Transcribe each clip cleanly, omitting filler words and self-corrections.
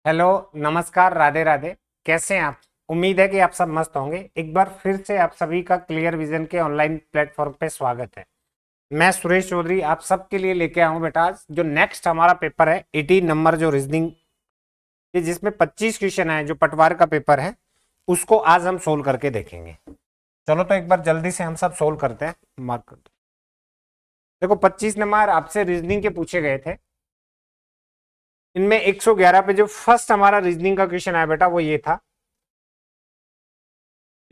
Hello, नमस्कार, राधे राधे। कैसे हैं आप? उम्मीद है कि आप सब मस्त होंगे। एक बार फिर से आप सभी का क्लियर विजन के ऑनलाइन प्लेटफॉर्म पे स्वागत है। मैं सुरेश चौधरी आप सबके लिए लेके आया हूं बेटा। आज जो नेक्स्ट हमारा पेपर है 80 नंबर जो रीजनिंग के, जिसमें 25 क्वेश्चन है, जो पटवार का पेपर है, उसको आज हम सोल्व करके देखेंगे। चलो तो एक बार जल्दी से हम सब सोल्व करते हैं। मार्क कर दो। देखो 25 नंबर आपसे रीजनिंग के पूछे गए थे। इनमें 111 पे जो फर्स्ट हमारा रीजनिंग का क्वेश्चन आया बेटा, वो ये था।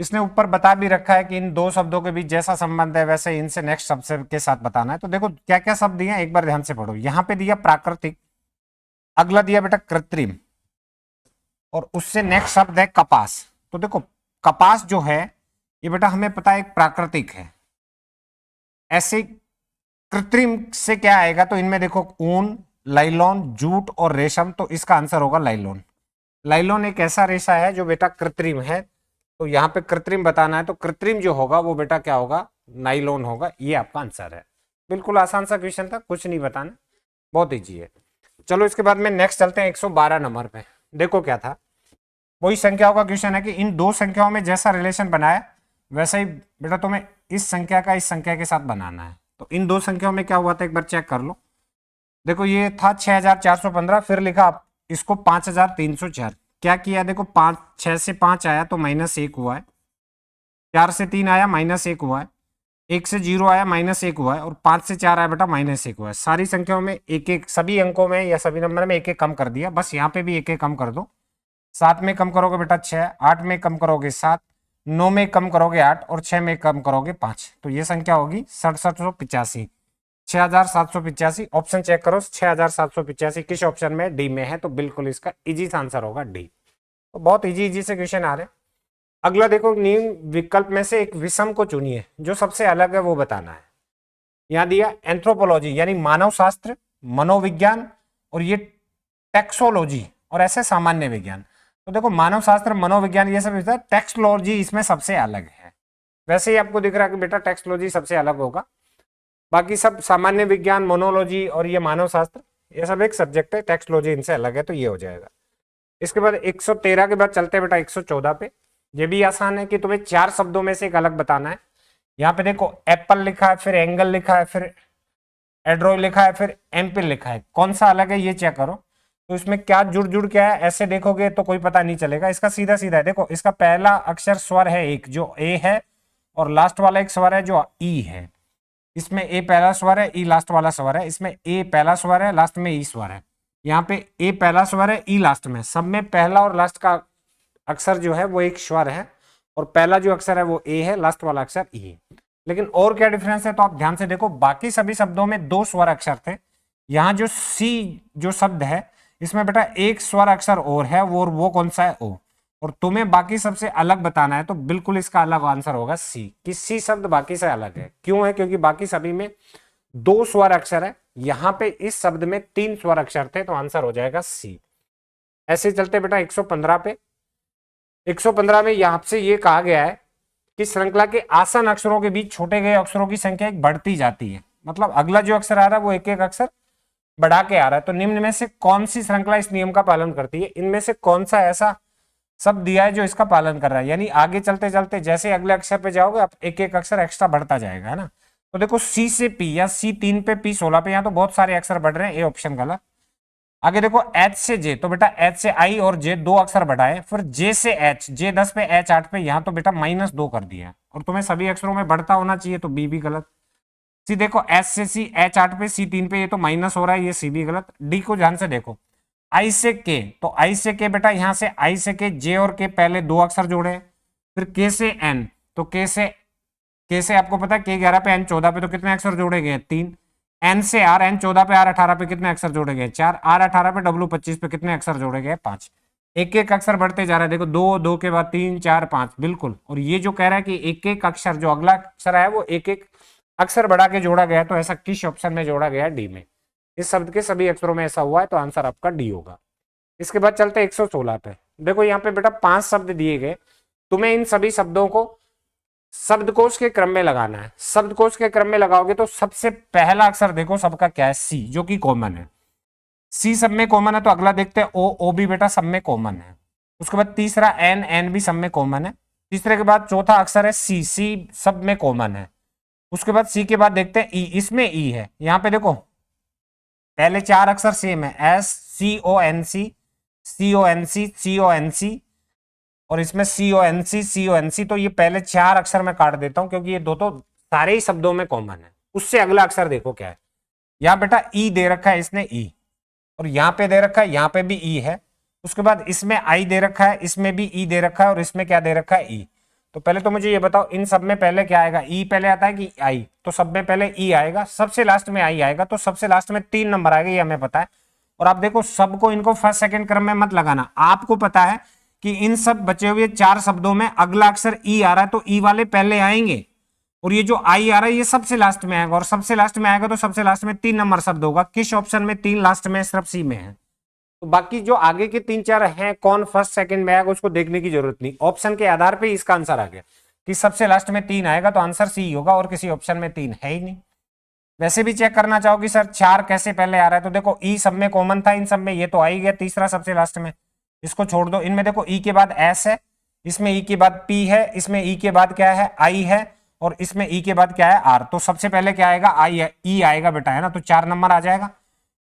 इसने ऊपर बता भी रखा है कि इन दो शब्दों के बीच जैसा संबंध है वैसे इनसे नेक्स्ट शब्द के साथ बताना है। तो देखो क्या क्या शब्द दिए हैं, एक बार ध्यान से पढ़ो। यहां पे दिया प्राकृतिक, अगला दिया बेटा कृत्रिम, और उससे नेक्स्ट शब्द है कपास। तो देखो कपास जो है ये बेटा हमें पता है एक प्राकृतिक है। ऐसे कृत्रिम से क्या आएगा, तो इनमें देखो ऊन, लाइलॉन, जूट और रेशम, तो इसका आंसर होगा लाइलॉन। लाइलॉन एक ऐसा रेशा है जो बेटा कृत्रिम है, तो यहाँ पे कृत्रिम बताना है, तो कृत्रिम जो होगा वो बेटा क्या होगा, नाइलॉन होगा। ये आपका आंसर है। बिल्कुल आसान सा क्वेश्चन था, कुछ नहीं बताना, बहुत ईजी है। चलो इसके बाद में नेक्स्ट चलते हैं 112 नंबर पे। देखो क्या था, वही संख्याओं का क्वेश्चन है कि इन दो संख्याओं में जैसा रिलेशन बनाया वैसा ही बेटा तुम्हें इस संख्या का इस संख्या के साथ बनाना है। तो इन दो संख्याओं में क्या हुआ था एक बार चेक कर लो। देखो ये था 6415, फिर लिखा आप इसको 5304। क्या किया, देखो 6 से 5 आया तो -1 हुआ है, 4 से 3 आया -1 हुआ है, 1 से 0 आया -1 हुआ है, और 5 से 4 आया बेटा -1 हुआ है। सारी संख्याओं में एक एक, सभी अंकों में या सभी नंबर में एक एक कम कर दिया। बस यहाँ पे भी एक एक कम कर दो। 7 में कम करोगे बेटा 6, 8 में कम करोगे 7, 9 में कम करोगे 8, और 6 में कम करोगे 5। तो ये संख्या होगी 6785, 6785। ऑप्शन चेक करो, 6785 किस ऑप्शन में, डी में है, तो बिल्कुल इसका इजी आंसर होगा डी। तो बहुत इजी इजी से क्वेश्चन आ रहे हैं। अगला देखो, निम्न विकल्प में से एक विषम को चुनिए, जो सबसे अलग है वो बताना है। यहां दिया एंथ्रोपोलॉजी यानी मानव शास्त्र, मनोविज्ञान, और ये टेक्सोलॉजी और ऐसे सामान्य विज्ञान। तो देखो मानव शास्त्र, मनोविज्ञान ये सब, टेक्सोलॉजी इसमें सबसे अलग है। वैसे ही आपको दिख रहा है कि बेटा टेक्सोलॉजी सबसे अलग होगा, बाकी सब सामान्य विज्ञान, मोनोलॉजी और ये मानव शास्त्र, ये सब एक सब्जेक्ट है। टेक्सोलॉजी इनसे अलग है, तो ये हो जाएगा। इसके बाद 113 के बाद चलते हैं बेटा 114 पे। ये भी आसान है कि तुम्हें 4 शब्दों में से एक अलग बताना है। यहाँ पे देखो एप्पल लिखा है, फिर एंगल लिखा है, फिर एड्रॉय लिखा है, फिर एम्पिल लिखा है। कौन सा अलग है ये चेक करो। तो इसमें क्या जुड़ जुड़ क्या है, ऐसे देखोगे तो कोई पता नहीं चलेगा। इसका सीधा सीधा है, देखो इसका पहला अक्षर स्वर है एक जो ए है, और लास्ट वाला एक स्वर है जो ई है। इसमें ए पहला स्वर है, ई लास्ट वाला स्वर है। इसमें ए पहला स्वर है, लास्ट में ई स्वर है। यहाँ पे ए पहला स्वर है, ई लास्ट में। सब में पहला और लास्ट का अक्षर जो है वो एक स्वर है, और पहला जो अक्षर है वो ए है, लास्ट वाला अक्षर ई है। लेकिन और क्या डिफरेंस है, तो आप ध्यान से देखो, बाकी सभी शब्दों में 2 स्वर अक्षर थे। यहाँ जो सी जो शब्द है इसमें बेटा एक स्वर अक्षर और है, वो कौन सा है, ओ। और तुम्हें बाकी सबसे अलग बताना है, तो बिल्कुल इसका अलग आंसर होगा सी, कि सी शब्द बाकी से अलग है। क्यों है, क्योंकि बाकी सभी में 2 स्वर अक्षर है, यहां पे इस शब्द में 3 स्वर अक्षर थे, तो आंसर हो जाएगा सी। ऐसे चलते बेटा 115 पे। 115 में यहां से ये कहा गया है कि श्रृंखला के आसन अक्षरों के बीच छोटे गए अक्षरों की संख्या एक बढ़ती जाती है। मतलब अगला जो अक्षर आ रहा है वो एक एक अक्षर बढ़ा के आ रहा है। तो निम्न में से कौन सी श्रृंखला इस नियम का पालन करती है, इनमें से कौन सा ऐसा शब्द दिया है जो इसका पालन कर रहा है। यानी आगे चलते चलते जैसे अगले अक्षर पे जाओगे आप एक एक अक्षर एक्स्ट्रा बढ़ता जाएगा, है ना। तो देखो सी से पी, या सी 3 पे पी 16 पे, यहाँ तो बहुत सारे अक्षर बढ़ रहे हैं, ए ऑप्शन गलत। आगे देखो एच से जे, तो बेटा एच से आई और जे 2 अक्षर बढ़ाए। फिर जे से एच, जे 10 पे एच 8 पे, यहाँ तो बेटा -2 कर दिया। और तुम्हें सभी अक्षरों में बढ़ता होना चाहिए, तो बी भी गलत। सी देखो एच से सी, एच 8 पे सी 3 पे, ये तो माइनस हो रहा है, ये सी भी गलत। डी को ध्यान से देखो, आई से के, तो आई से के बेटा यहाँ से आई से के, जे और के पहले 2 अक्षर जोड़े। फिर के से एन, तो के से आपको पता है के 11 पे एन 14 पे, तो कितने अक्षर जोड़े गए 3। एन से आर, एन 14 पे आर 18 पे कितने अक्षर जोड़े गए 4। आर 18 पे डब्ल्यू 25 पे कितने अक्षर जोड़े गए 5। एक एक अक्षर बढ़ते जा रहा है। देखो 2, 2 के बाद 3, 4, 5, बिल्कुल। और ये जो कह रहा है कि एक एक अक्षर, जो अगला अक्षर है वो एक एक अक्षर बढ़ा के जोड़ा गया, तो ऐसा किस ऑप्शन में जोड़ा गया, डी में। इस शब्द के सभी अक्षरों में ऐसा हुआ है, तो आंसर आपका डी होगा। इसके बाद चलते 116 पे। देखो यहाँ पे बेटा 5 शब्द दिए गए, तुम्हें इन सभी शब्दों को शब्दकोश के क्रम में लगाना है। शब्दकोश के क्रम में लगाओगे तो सबसे पहला अक्षर देखो सबका क्या है, सी, जो कि कॉमन है। सी सब में कॉमन है तो अगला देखते हैं ओ, ओ भी बेटा सब में कॉमन है। उसके बाद तीसरा एन, एन भी सब में कॉमन है। तीसरे के बाद चौथा अक्षर है सी, सी सब में कॉमन है। उसके बाद सी के बाद देखते हैं ई, इसमें ई है। यहां पे देखो पहले चार अक्षर सेम है, S C O N C, C O N C, C O N C, और इसमें सी O N C, C O N सी। तो ये पहले चार अक्षर मैं काट देता हूं क्योंकि ये दो तो सारे ही शब्दों में कॉमन है। उससे अगला अक्षर देखो क्या है। यहां बेटा ई दे रखा है इसने ई, और यहां पे दे रखा है, यहां पे भी ई है। उसके बाद इसमें आई दे रखा है, इसमें भी ई दे रखा है, और इसमें क्या दे रखा है ई। तो पहले तो मुझे ये बताओ इन सब में पहले क्या आएगा, ई पहले आता है कि आई? तो सब में पहले ई आएगा, सबसे लास्ट में आई आएगा। तो सबसे लास्ट में 3 नंबर आएगा, ये हमें पता है। और आप देखो सबको इनको फर्स्ट सेकंड क्रम में मत लगाना। आपको पता है कि इन सब बचे हुए 4 शब्दों में अगला अक्षर ई आ रहा है तो ई वाले पहले आएंगे, और ये जो आई आ रहा है ये सबसे लास्ट में आएगा, और सबसे लास्ट में आएगा तो सबसे लास्ट में 3 नंबर शब्द होगा। किस ऑप्शन में 3 लास्ट में? सिर्फ सी में है। तो बाकी जो आगे के 3-4 हैं कौन फर्स्ट सेकंड में आएगा उसको देखने की जरूरत नहीं। ऑप्शन के आधार पे इसका आंसर आ गया कि सबसे लास्ट में 3 आएगा, तो आंसर सी होगा, और किसी ऑप्शन में 3 है ही नहीं। वैसे भी चेक करना चाहोगे सर 4 कैसे पहले आ रहा है, तो देखो ई सब में कॉमन था, इन सब में ये तो आ ही गया तीसरा सबसे लास्ट में, इसको छोड़ दो। इनमें देखो ई के बाद एस है, इसमें ई के बाद पी है, इसमें ई के बाद क्या है, आई है, और इसमें ई के बाद क्या है, आर। तो सबसे पहले क्या आएगा, आई है, ई आएगा बेटा, है ना, तो 4 नंबर आ जाएगा।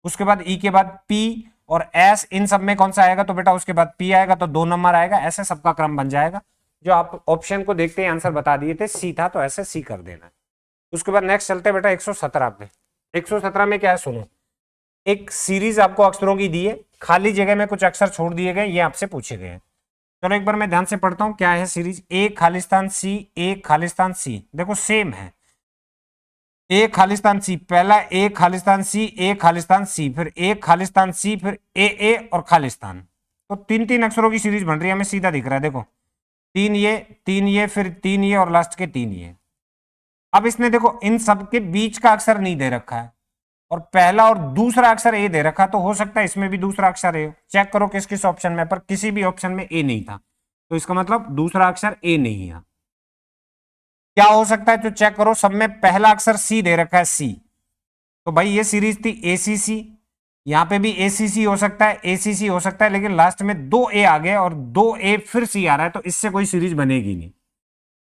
उसके बाद ई के बाद पी और एस, इन सब में कौन सा आएगा, तो बेटा उसके बाद पी आएगा, तो 2 नंबर आएगा। ऐसे सबका क्रम बन जाएगा। जो आप ऑप्शन को देखते हैं आंसर बता दिए थे सी था, तो ऐसे सी कर देना है। उसके बाद नेक्स्ट चलते हैं बेटा 117 पे। 117 में क्या है सुनो, एक सीरीज आपको अक्षरों की दी है, खाली जगह में कुछ अक्षर छोड़ दिए गए, ये आपसे पूछे गए हैं। चलो एक बार मैं ध्यान से पढ़ता हूं क्या है सीरीज। ए खालिस्तान सी, ए खालिस्तान सी, देखो सेम है। ए खालिस्तान सी, पहला ए खालिस्तान सी, ए खालिस्तान सी, फिर ए खालिस्तान सी, फिर ए और खालिस्तान। तो 3-3 अक्षरों की सीरीज बन रही है, हमें सीधा दिख रहा है। देखो 3 ये, फिर 3 ये, और लास्ट के 3 ये। अब इसने देखो इन सब के बीच का अक्षर नहीं दे रखा है, और पहला और दूसरा अक्षर ए दे रखा, तो हो सकता है इसमें भी दूसरा अक्षर ए हो। चेक करो किस किस ऑप्शन में, पर किसी भी ऑप्शन में ए नहीं था, तो इसका मतलब दूसरा अक्षर ए नहीं है। क्या हो सकता है तो चेक करो, सब में पहला अक्षर सी दे रखा है, सी, तो भाई ये सीरीज थी एसीसी, यहां पे भी एसीसी हो सकता है, एसीसी हो सकता है, लेकिन लास्ट में 2 ए आ गए और 2 ए फिर सी आ रहा है, तो इससे कोई सीरीज बनेगी नहीं।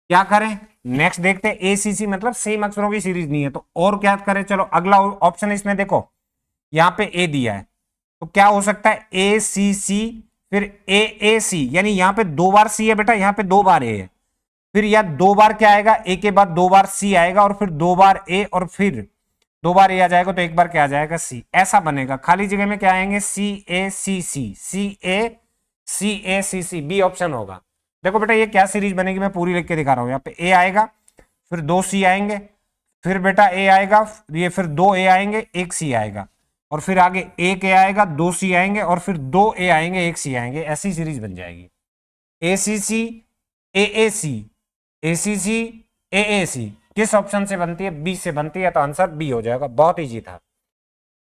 क्या करें, नेक्स्ट देखते हैं। एसीसी मतलब सेम अक्षरों की सीरीज नहीं है, तो और क्या करें। चलो अगला ऑप्शन इसमें देखो, यहां पे ए दिया है, तो क्या हो सकता है, ए सी सी, फिर ए सी, यानी यहां पे 2 बार सी है बेटा, यहां पे 2 बार ए है। फिर या 2 बार क्या आएगा, ए के बाद 2 बार सी आएगा, और फिर 2 बार ए, और फिर 2 बार ए आ जाएगा, तो एक बार क्या आ जाएगा, सी। ऐसा बनेगा। खाली जगह में क्या आएंगे, सी ए सी सी, सी ए सी सी, बी ऑप्शन होगा। देखो बेटा ये क्या सीरीज बनेगी, मैं पूरी लिख के दिखा रहा हूं। यहाँ पे ए आएगा, फिर 2 सी आएंगे, फिर बेटा ए आएगा, ये फिर 2 ए आएंगे, 1 सी आएगा, और फिर आगे 1 ए आएगा, 2 सी आएंगे, और फिर 2 ए आएंगे, 1 सी आएंगे। ऐसी सीरीज बन जाएगी। ए सी सी, ए सी, ए सी सी, ए सी, किस ऑप्शन से बनती है, बी से बनती है, तो आंसर बी हो जाएगा। बहुत ईजी था।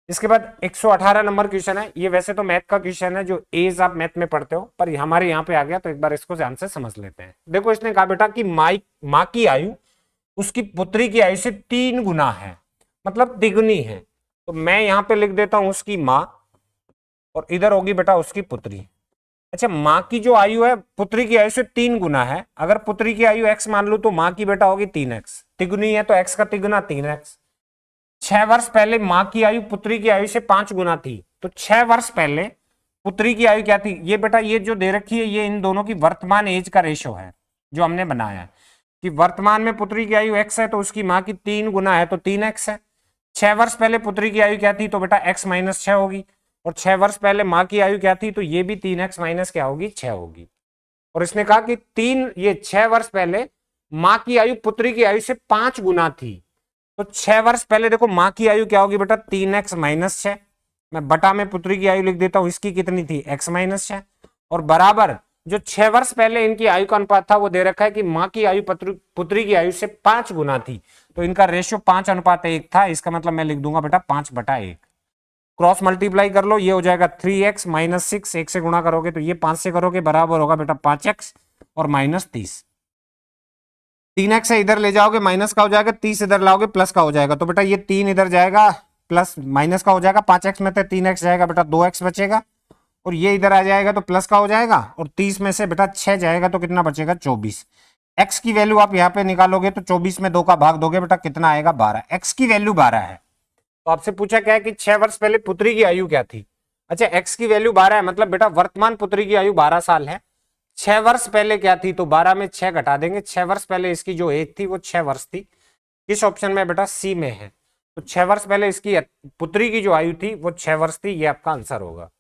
इसके बाद 118 नंबर क्वेश्चन है। ये वैसे तो मैथ का क्वेश्चन है, जो एज आप मैथ में पढ़ते हो, पर हमारे यहाँ पे आ गया, तो एक बार इसको ध्यान से समझ लेते हैं। देखो इसने कहा बेटा कि माँ की आयु उसकी पुत्री की आयु से 3 गुना है, मतलब तिगुनी है। तो मैं यहाँ पे लिख देता हूं उसकी माँ, और इधर होगी बेटा उसकी पुत्री। अच्छा, माँ की जो आयु है पुत्री की आयु से 3 गुना है। अगर पुत्री की आयु x मान लो, तो माँ की बेटा होगी 3x, तिगुनी है तो x का तिगुना 3x। 6 वर्ष पहले माँ की आयु पुत्री की आयु से 5 गुना थी, तो 6 वर्ष पहले पुत्री की आयु क्या थी। ये बेटा ये जो दे रखी है, ये इन दोनों की वर्तमान एज का रेशो है, जो हमने बनाया है कि वर्तमान में पुत्री की आयु x है, तो उसकी माँ की 3 गुना है, तो 3x है। 6 वर्ष पहले पुत्री की आयु क्या थी, तो बेटा x माइनस 6 होगी, और 6 वर्ष पहले माँ की आयु क्या थी, तो ये भी 3x माइनस क्या होगी, 6 होगी। और इसने कहा कि 6 वर्ष पहले माँ की आयु पुत्री की आयु से 5 गुना थी, तो 6 वर्ष पहले देखो माँ की आयु क्या होगी बेटा, 3x माइनस 6। मैं बटा में पुत्री की आयु लिख देता हूं, इसकी कितनी थी, x माइनस 6, और बराबर जो 6 वर्ष पहले इनकी आयु का अनुपात था, वो दे रखा है कि माँ की आयु पुत्री की आयु से 5 गुना थी, तो इनका रेशियो 5:1 था। इसका मतलब मैं लिख दूंगा बेटा 5/1। क्रॉस मल्टीप्लाई कर लो, ये हो जाएगा 3x माइनस 6, 1 से गुणा करोगे तो ये 5 से करोगे, बराबर होगा बेटा 5x और माइनस 30। 3x से इधर ले जाओगे माइनस का हो जाएगा, 30 इधर लाओगे प्लस का हो जाएगा, तो बेटा ये 3 इधर जाएगा, प्लस माइनस का हो जाएगा, 5x में से 3x जाएगा बेटा 2x बचेगा, और ये इधर आ जाएगा तो प्लस का हो जाएगा, और 30 में से बेटा 6 जाएगा तो कितना बचेगा 24। x की वैल्यू आप यहाँ पे निकालोगे तो 24 में 2 का भाग दोगे बेटा कितना आएगा 12। x की वैल्यू 12 है। तो आपसे पूछा क्या है कि 6 वर्ष पहले पुत्री की आयु क्या थी। अच्छा, x की वैल्यू 12 है, मतलब बेटा वर्तमान पुत्री की आयु 12 साल है। 6 वर्ष पहले क्या थी, तो 12 में 6 घटा देंगे, 6 वर्ष पहले इसकी जो एज थी वो 6 वर्ष थी। किस ऑप्शन में बेटा, सी में है। तो 6 वर्ष पहले इसकी पुत्री की जो आयु थी वो 6 वर्ष थी, ये आपका आंसर होगा।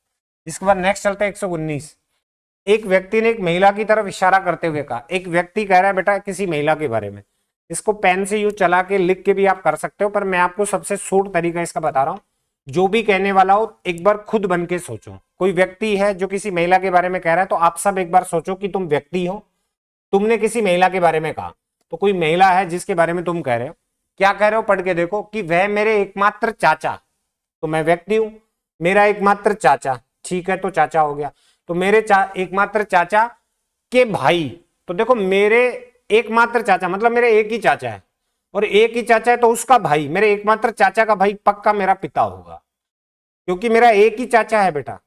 इसके बाद नेक्स्ट चलते हैं 119। एक व्यक्ति ने एक महिला की तरफ इशारा करते हुए कहा, एक व्यक्ति कह रहा है बेटा किसी महिला के बारे में, इसको पेन से यूं चला के लिख के भी आप कर सकते हो, पर मैं आपको सबसे शॉर्ट तरीका इसका बता रहा हूं। जो भी कहने वाला हो एक बार खुद बन के सोचो। कोई व्यक्ति है जो किसी महिला के बारे में कह रहा है, तो आप सब एक बार सोचो कि तुम व्यक्ति हो, तुमने किसी महिला के बारे में कहा, तो कोई महिला है जिसके बारे में तुम कह रहे हो, क्या कह रहे हो पढ़ के देखो कि वह मेरे एकमात्र चाचा, तो मैं व्यक्ति हूं, मेरा एकमात्र चाचा, ठीक है तो चाचा हो गया, तो मेरे एकमात्र चाचा के भाई, तो देखो मेरे एकमात्र चाचा मतलब मेरे एक ही चाचा है, और एक ही चाचा है तो उसका भाई, मेरे एकमात्र चाचा का भाई पक्का मेरा पिता होगा, क्योंकि मेरा एक ही चाचा है बेटा,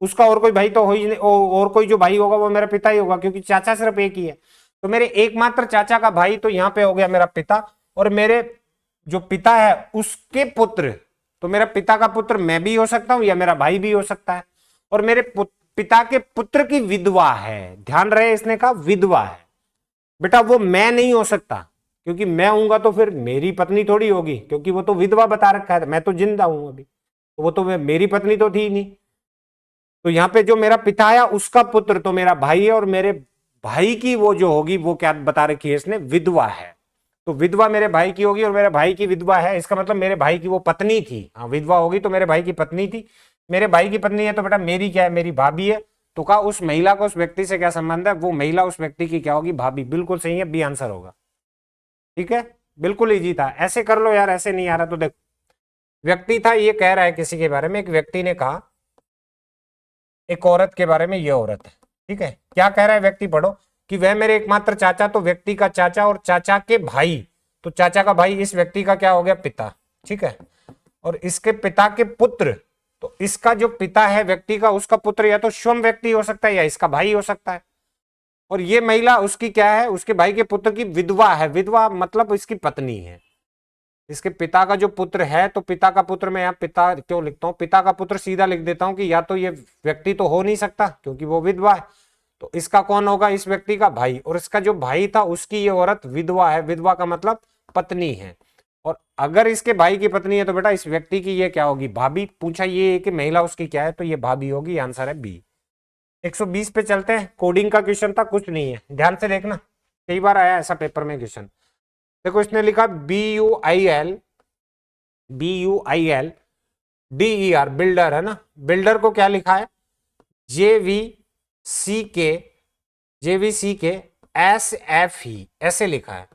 उसका और कोई भाई तो हो ही नहीं, और कोई जो भाई होगा वो मेरा पिता ही होगा, क्योंकि चाचा सिर्फ एक ही है। तो मेरे एकमात्र चाचा का भाई, तो यहाँ पे हो गया मेरा पिता, और मेरे जो पिता है उसके पुत्र, तो मेरा पिता का पुत्र मैं भी हो सकता हूं या मेरा भाई भी हो सकता है, और मेरे पिता के पुत्र की विधवा है, ध्यान रहे इसने कहा विधवा है बेटा, वो मैं नहीं हो सकता, क्योंकि मैं हूंगा तो फिर मेरी पत्नी थोड़ी होगी, क्योंकि वो तो विधवा बता रखा है, मैं तो जिंदा हूं अभी, तो वो तो मेरी पत्नी तो थी ही नहीं। तो यहाँ पे जो मेरा पिता है उसका पुत्र तो मेरा भाई है, और मेरे भाई की वो जो होगी वो क्या बता रखी है इसने, विधवा है, तो विधवा मेरे भाई की होगी, और मेरे भाई की विधवा है, इसका मतलब मेरे भाई की वो पत्नी थी, हाँ विधवा होगी तो मेरे भाई की पत्नी थी, मेरे भाई की पत्नी है तो बेटा मेरी क्या है, मेरी भाभी है, तो कहा उस महिला का उस व्यक्ति से क्या संबंध है, वो महिला उस व्यक्ति की क्या होगी, भाभी, बिल्कुल सही है, बी आंसर होगा। ठीक है, बिल्कुल इजी था, ऐसे कर लो यार, ऐसे नहीं आ रहा तो देखो, व्यक्ति था ये कह रहा है किसी के बारे में, एक व्यक्ति ने कहा एक औरत के बारे में, ये औरत है, ठीक है, क्या कह रहा है व्यक्ति, पढ़ो कि वह मेरे एकमात्र चाचा, तो व्यक्ति का चाचा, और चाचा के भाई, तो चाचा का भाई इस व्यक्ति का क्या हो गया, पिता, ठीक है, और इसके पिता के पुत्र, तो इसका जो पिता है व्यक्ति का, उसका पुत्र या तो स्वयं व्यक्ति हो सकता है या इसका भाई हो सकता है, और ये महिला उसकी क्या है, उसके भाई के पुत्र की विधवा है, विधवा मतलब इसकी पत्नी है, इसके पिता का जो पुत्र है, तो पिता का पुत्र मैं यहाँ पिता क्यों लिखता हूँ, पिता का पुत्र सीधा लिख देता हूं कि या तो ये व्यक्ति तो हो नहीं सकता क्योंकि वो विधवा है, तो इसका कौन होगा, इस व्यक्ति का भाई, और इसका जो भाई था उसकी ये औरत विधवा है, विधवा का मतलब पत्नी है, और अगर इसके भाई की पत्नी है तो बेटा इस व्यक्ति की ये क्या होगी, भाभी। पूछा ये है कि महिला उसकी क्या है, तो ये भाभी होगी, आंसर है बी। 120 पे चलते हैं, कोडिंग का क्वेश्चन था, कुछ नहीं है, ध्यान से देखना, कई बार आया ऐसा पेपर में क्वेश्चन। देखो इसने लिखा BUIL बिल्डर है ना, बिल्डर को क्या लिखा है, JVC के SFE ऐसे लिखा है,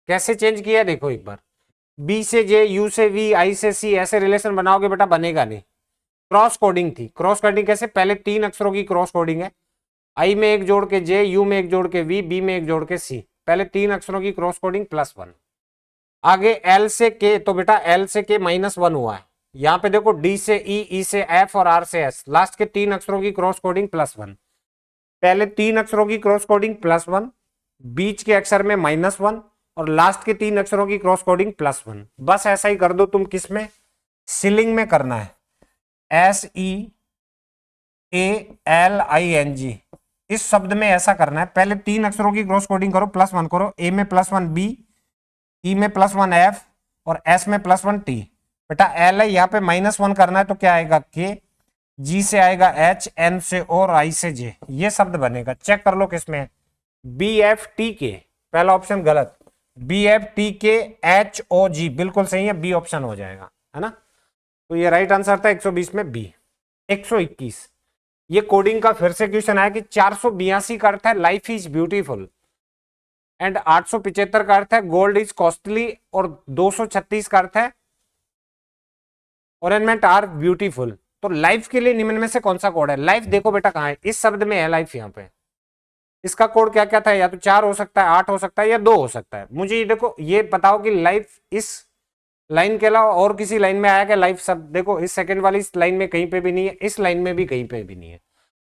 कैसे चेंज किया देखो एक बार, बी से जे, यू से वी, आई से सी, ऐसे रिलेशन बनाओगे बेटा बनेगा नहीं, क्रॉस कोडिंग थी, क्रॉस कोडिंग कैसे, पहले 3 अक्षरों की क्रॉस कोडिंग है, आई में एक जोड़ के जे, यू में एक जोड़ के वी, बी में एक जोड़ के सी, पहले 3 अक्षरों की क्रॉस कोडिंग +1, आगे एल से के, तो बेटा एल से के -1 हुआ है, यहाँ पे देखो डी से ई से एफ और आर से एस, लास्ट के 3 अक्षरों की क्रॉस कोडिंग +1, पहले 3 अक्षरों की क्रॉस कोडिंग +1, बीच के अक्षर में -1, और लास्ट के 3 अक्षरों की क्रॉस कोडिंग +1, बस ऐसा ही कर दो तुम, किसमें, सिलिंग में करना है, SEALING, इस शब्द में ऐसा करना है, पहले 3 अक्षरों की क्रॉस कोडिंग करो, +1 करो, ए में +1 बी, ई में +1 एफ, और एस में +1 टी, बेटा एल है यहाँ पे -1 करना है, तो क्या आएगा के, जी से आएगा एच, एन से और आई से जे, ये शब्द बनेगा, चेक कर लो किसमें है, BFTK, पहला ऑप्शन गलत, BFTK HOG बिल्कुल सही है, बी ऑप्शन हो जाएगा, है ना, तो ये राइट आंसर था 120 में बी। 121, ये कोडिंग का फिर से क्वेश्चन है कि 482 का अर्थ है लाइफ इज ब्यूटीफुल, एंड 875 का अर्थ है गोल्ड इज कॉस्टली, और 236 का अर्थ है ऑरेंजमेंट आर ब्यूटीफुल, तो लाइफ के लिए निम्न में से कौन सा कोड है, लाइफ देखो बेटा कहां है, इस शब्द में है लाइफ, यहाँ पे इसका कोड क्या क्या था, या तो 4 हो सकता है, 8 हो सकता है, या 2 हो सकता है, मुझे ये देखो ये बताओ कि लाइफ इस लाइन के अलावा और किसी लाइन में आया क्या लाइफ शब्द? देखो इस सेकंड वाली इस लाइन में कहीं पे भी नहीं है, इस लाइन में भी कहीं पे भी नहीं है।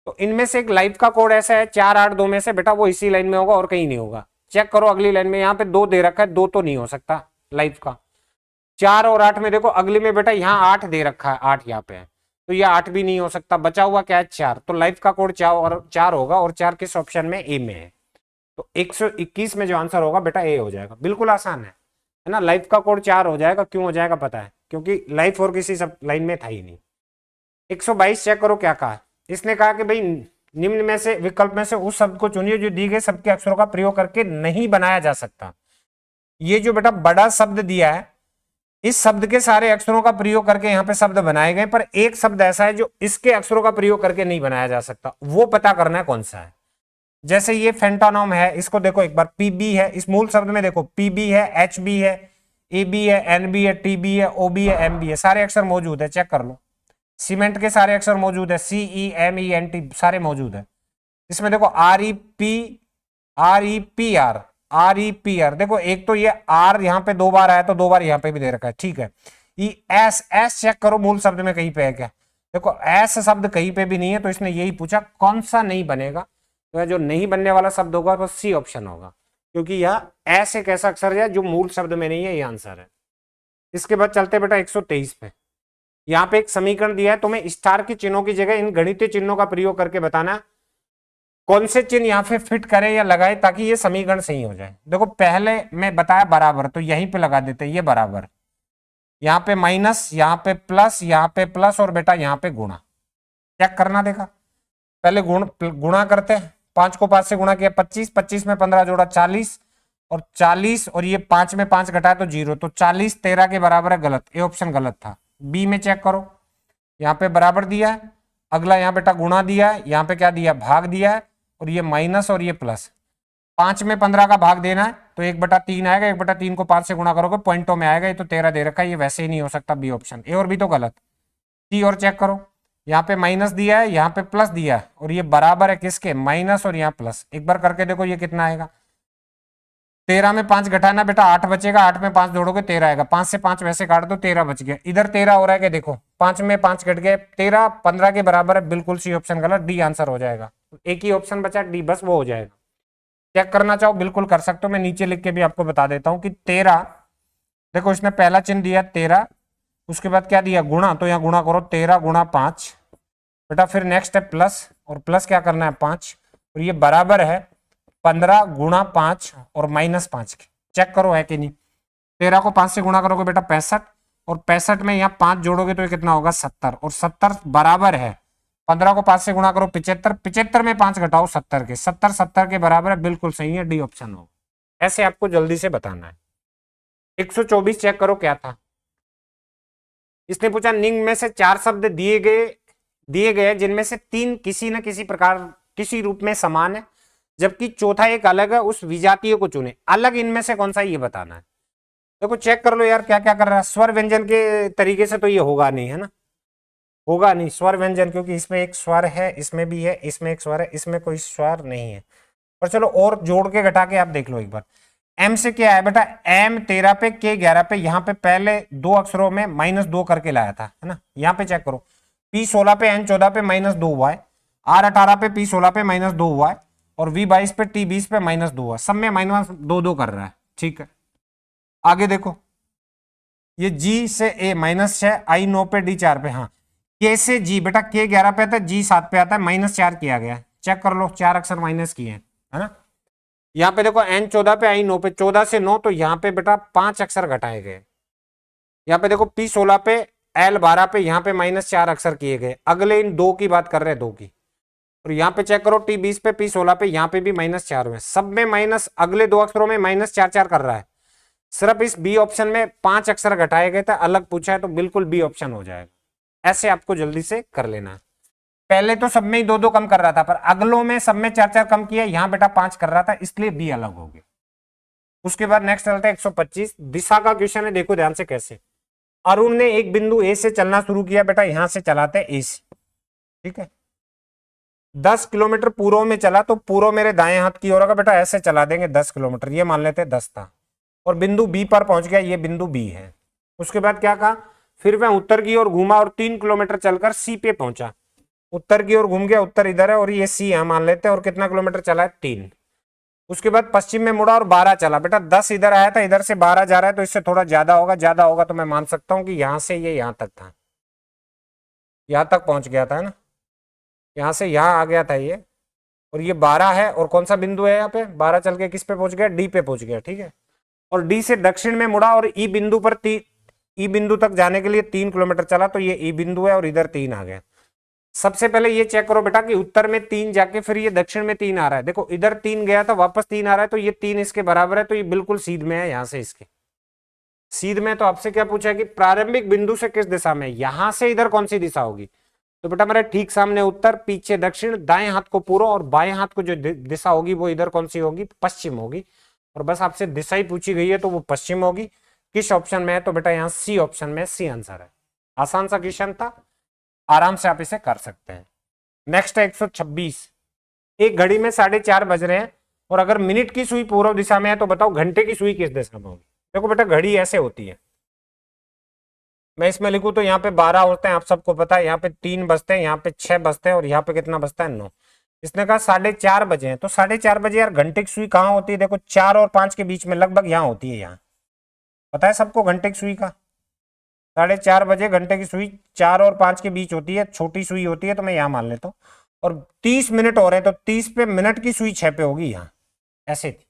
तो इनमें से एक लाइफ का कोड ऐसा है 4 8 2 में से बेटा वो इसी लाइन में होगा और कहीं नहीं होगा। चेक करो अगली लाइन में, यहाँ पे 2 दे रखा है, 2 तो नहीं हो सकता लाइफ का। 4 और 8 में देखो अगली में बेटा यहाँ 8 दे रखा है, 8 यहाँ पे है, तो ये 8 भी नहीं हो सकता। बचा हुआ क्या है 4, तो लाइफ का कोड 4 होगा और 4 किस ऑप्शन में? ए में है। तो 121 में जो आंसर होगा बेटा ए हो जाएगा। बिल्कुल आसान है ना। लाइफ का कोड 4 हो जाएगा, क्यों हो जाएगा पता है? क्योंकि लाइफ और किसी सब लाइन में था ही नहीं। 122 चेक करो क्या कहा इसने। कहा कि भाई निम्न में से विकल्प में से उस शब्द को चुनिए जो दी गए शब्द के अक्षरों का प्रयोग करके नहीं बनाया जा सकता। ये जो बेटा बड़ा शब्द दिया है, इस शब्द के सारे अक्षरों का प्रयोग करके यहाँ पे शब्द बनाए गए, पर एक शब्द ऐसा है जो इसके अक्षरों का प्रयोग करके नहीं बनाया जा सकता। वो पता करना है कौन सा है। जैसे ये फेंटानोम है, इसको देखो एक बार, पीबी है, इस मूल शब्द में देखो पीबी है, एचबी है, एबी है, एनबी है, टीबी है, ओबी है, एमबी है, सारे अक्षर मौजूद है। चेक कर लो। सीमेंट के सारे अक्षर मौजूद है, C E M E N T सारे मौजूद है। इसमें देखो आर ई पी आर, देखो एक तो ये आर यहाँ पे 2 बार आया तो 2 बार यहाँ पे भी दे रखा है, ठीक है। ये एस चेक करो मूल शब्द में कहीं पे है क्या? देखो एस शब्द कहीं पे भी नहीं है, तो इसने यही पूछा कौन सा नहीं बनेगा। तो जो नहीं बनने वाला शब्द होगा वो सी ऑप्शन होगा, क्योंकि यह एस एक ऐसा अक्षर है जो मूल शब्द में नहीं है, ये आंसर है। इसके बाद चलते बेटा 123 पे। यहाँ पे एक समीकरण दिया है, तुम्हें स्टार के चिन्हों की जगह इन गणितीय चिन्हों का प्रयोग करके बताना कौन से चिन्ह यहाँ पे फिट करें या लगाए ताकि ये समीकरण सही हो जाए। देखो पहले मैं बताया बराबर, तो यहीं पे लगा देते ये बराबर, यहाँ पे माइनस, यहाँ पे प्लस और बेटा यहाँ पे गुणा। चेक करना, देखा पहले गुणा करते हैं। 5 को 5 से गुणा किया 25, 25 में 15 जोड़ा 40 और 40 और ये 5 में 5 घटाया तो 0, तो 40 13 के बराबर है, गलत, ये ऑप्शन गलत था। बी में चेक करो, यहाँ पे बराबर दिया है, अगला यहाँ बेटा गुणा दिया है, यहाँ पे क्या दिया भाग दिया है और ये माइनस और ये प्लस। 5 में 15 का भाग देना है तो 1/3 आएगा, 1/3 को 5 से गुणा करोगे पॉइंटों में आएगा, ये तो 13 दे रखा है, ये वैसे ही नहीं हो सकता बी ऑप्शन। ए और बी तो गलत। सी और चेक करो, यहाँ पे माइनस दिया है, यहाँ पे प्लस दिया है और ये बराबर है किसके? माइनस और यहाँ प्लस। एक बार करके देखो ये कितना आएगा। 13 में 5 घटाना बेटा 8 बचेगा, 8 में 5 जोड़ोगे 13 आएगा, 5 से 5 वैसे काट दो 13 बच गया। इधर 13 हो रहा है कि देखो 5 में 5 घट गए 13, 15 के बराबर है, बिल्कुल सी ऑप्शन गलत, डी आंसर हो जाएगा। एक ही ऑप्शन बचा डी, बस वो हो जाएगा। चेक करना चाहो बिल्कुल कर सकते हो, मैं नीचे लिख के भी आपको बता देता हूँ कि 13, देखो इसने पहला चिन्ह दिया 13, उसके बाद क्या दिया गुणा, तो यहाँ गुणा करो 13 गुणा 5 बेटा, फिर नेक्स्ट है प्लस, और प्लस क्या करना है 5, और ये बराबर है 15 गुणा 5 और -5 के। चेक करो है कि नहीं। 13 को 5 से गुणा करोगे बेटा 65 और 65 में यहाँ 5 जोड़ोगे तो ये कितना होगा 70 और 70 बराबर है 15 को 5 से गुणा करो 75, 75 में 5 घटाओ 70 के, 70 70 के बराबर है, बिल्कुल सही है, डी ऑप्शन होगा। ऐसे आपको जल्दी से बताना है। 124 चेक करो क्या था। इसने पूछा निम्न में से 4 शब्द दिए गए जिनमें से 3 किसी न किसी प्रकार किसी रूप में समान है जबकि चौथा एक अलग है, उस विजातीय को चुने। अलग इनमें से कौन सा ये बताना है। देखो चेक कर लो यार क्या क्या कर रहा है। स्वर व्यंजन के तरीके से तो ये होगा नहीं, है ना, होगा नहीं स्वर व्यंजन, क्योंकि इसमें एक स्वर है, इसमें भी है, इसमें एक स्वर है, इसमें कोई स्वर नहीं है। पर चलो और जोड़ के घटा के आप देख लो एक बार। एम से क्या है बेटा, एम 13 पे के 11 पे, यहाँ पे पहले 2 अक्षरों में -2 करके लाया था, है ना। यहाँ पे चेक करो, पी 16 पे एन 14 पे -2 हुआ है, आर 18 पे पी 16 पे -2 हुआ है और वी 22 पे टी 20 पे -2 हुआ, सब में -2 कर रहा है, ठीक है। आगे देखो ये जी से ए -6, आई 9 पे डी 4 पे, हाँ के से जी बेटा, के 11 पे आता है, जी 7 पे आता है, -4 किया गया है। चेक कर लो 4 अक्षर माइनस किए हैं, है ना। यहाँ पे देखो एन 14 पे आई 9 पे, 14 से 9 तो यहाँ पे बेटा 5 अक्षर घटाए गए। यहाँ पे देखो पी 16 पे एल 12 पे, यहाँ पे -4 अक्षर किए गए। अगले इन 2 की बात कर रहे हैं, 2 की। और यहाँ पे चेक करो टी 20 पे पी 16 पे, यहाँ पे भी -4 हुए, सब में माइनस, अगले 2 अक्षरों में -4 कर रहा है। सिर्फ इस बी ऑप्शन में 5 अक्षर घटाए गए थे, अलग पूछा है तो बिल्कुल बी ऑप्शन हो जाएगा। ऐसे आपको जल्दी से कर लेना है। पहले तो सब में ही 2-2 कम कर रहा था, पर अगलों में सब में 4-4 कम किया, यहाँ बेटा 5 कर रहा था, इसलिए बी अलग हो गया। उसके बाद नेक्स्ट चलता है 125, दिशा का क्वेश्चन है, देखो ध्यान से कैसे। अरुण ने एक बिंदु ए से चलना शुरू किया, बेटा यहां से चलाते ए से, ठीक है। 10 किलोमीटर पूर्व में चला तो पूर्व मेरे दाएं हाथ की ओर होगा, बेटा ऐसे चला देंगे 10 किलोमीटर, ये मान लेते 10 था, और बिंदु बी पर पहुंच गया, ये बिंदु बी है। उसके बाद क्या कहा, फिर मैं उत्तर की ओर घूमा और 3 किलोमीटर चलकर सी पे पहुंचा। उत्तर की ओर घूम गया, उत्तर इधर है और ये सी यहां मान लेते हैं, और कितना किलोमीटर चला है, 3। उसके बाद पश्चिम में मुड़ा और 12 चला। बेटा 10 इधर आया था, इधर से 12 जा रहा है, तो इससे थोड़ा ज्यादा होगा। ज्यादा होगा तो मैं मान सकता हूं कि यहां से ये यहां तक था, यहां तक पहुंच गया था ना, यहां से यहां आ गया था ये, और ये 12 है। और कौन सा बिंदु है यहाँ पे, 12 चल के किस पे पहुंच गया, डी पे पहुंच गया। ठीक है, और डी से दक्षिण में मुड़ा और ई बिंदु पर ई बिंदु तक जाने के लिए 3 किलोमीटर चला, तो ये ई बिंदु है और इधर 3 आ गया। सबसे पहले ये चेक करो बेटा कि उत्तर में 3 जाके फिर ये दक्षिण में 3 आ रहा है। देखो इधर 3 गया था, वापस 3 आ रहा है, तो ये 3 इसके बराबर है, तो ये बिल्कुल सीध में है। यहां से इसके सीध में, तो आपसे क्या पूछा कि प्रारंभिक बिंदु से किस दिशा में, यहां से इधर कौन सी दिशा होगी। तो बेटा मेरे ठीक सामने उत्तर, पीछे दक्षिण, दाएं हाथ को पूर्व और बाएं हाथ को जो दिशा होगी वो इधर कौन सी होगी, पश्चिम होगी। और बस आपसे दिशा ही पूछी गई है तो वो पश्चिम होगी। किस ऑप्शन में है, तो बेटा यहाँ सी ऑप्शन में, सी आंसर है। आसान सा क्वेश्चन था, आराम से आप इसे कर सकते हैं। नेक्स्ट है 126। एक घड़ी में 4:30 बज रहे हैं और अगर मिनट की सुई पूर्व दिशा में है तो बताओ घंटे की सुई किस दिशा में होगी। देखो बेटा घड़ी ऐसे होती है, मैं इसमें लिखूं तो यहाँ पे 12 होते हैं, आप सबको पता है, यहाँ पे 3 बजते हैं, यहाँ पे 6 बजते हैं और यहाँ पे कितना बजता है, 9। इसने कहा 4:30 बजे हैं, तो 4:30 बजे यार घंटे की सुई कहाँ होती है, देखो 4 और 5 के बीच में लगभग यहाँ होती है। यहाँ पता है सबको घंटे की सुई का, 4:30 बजे घंटे की सुई 4 और 5 के बीच होती है, छोटी सुई होती है, तो मैं यहाँ मान लेता हूँ। और 30 मिनट हो रहे हैं, तो 30 पे मिनट की सुई 6 पे होगी, यहाँ ऐसे थी।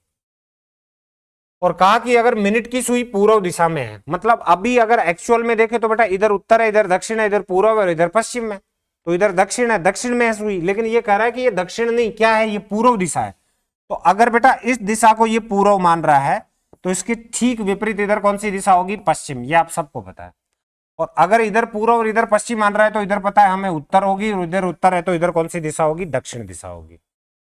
और कहा कि अगर मिनट की सुई पूर्व दिशा में है, मतलब अभी अगर एक्चुअल में देखे तो बेटा इधर उत्तर है, इधर दक्षिण है, इधर पूर्व है और इधर पश्चिम है, तो इधर दक्षिण है, दक्षिण में है सुई। लेकिन ये कह रहा है कि ये दक्षिण नहीं, क्या है, ये पूर्व दिशा है। तो अगर बेटा इस दिशा को ये पूर्व मान रहा है तो इसके ठीक विपरीत इधर कौन सी दिशा होगी, पश्चिम। ये आप सबको पता है। और अगर इधर पूर्व और इधर पश्चिम मान रहा है तो इधर पता है हमें उत्तर होगी, और इधर उत्तर है तो इधर कौन सी दिशा होगी, दक्षिण दिशा होगी।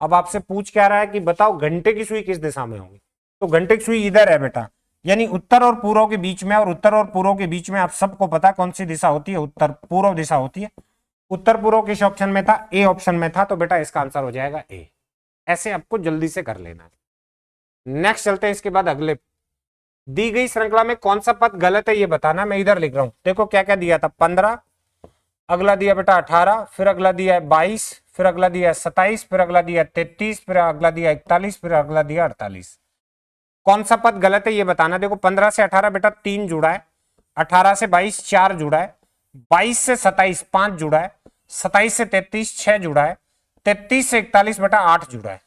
अब आपसे पूछ क्या रहा है कि बताओ घंटे की सुई किस दिशा में होगी, तो घंटे की सुई इधर है बेटा, यानी उत्तर और पूर्व के बीच में। और उत्तर और पूर्व के बीच में आप सबको पता है कौन सी दिशा होती है, उत्तर पूर्व दिशा होती है। उत्तर पूर्व किस ऑप्शन में था, ए ऑप्शन में था, तो बेटा इसका आंसर हो जाएगा ए। ऐसे आपको जल्दी से कर लेना है। नेक्स्ट चलते हैं, इसके बाद अगले। दी गई श्रृंखला में कौन सा पद गलत है ये बताना। मैं इधर लिख रहा हूं, देखो क्या क्या दिया था, 15, अगला दिया बेटा 18, फिर अगला दिया है 22, फिर अगला दिया है 27, फिर अगला दिया है 33, फिर अगला दिया 41, फिर अगला दिया 48। कौन सा पद गलत है ये बताना। देखो 15 से 18 बेटा 3 जुड़ा है, 18 से 22 4 जुड़ा है, 22 से 27 5 जुड़ा है, 27 से 33 6 जुड़ा है, 33 से 41 बेटा 8 जुड़ा है।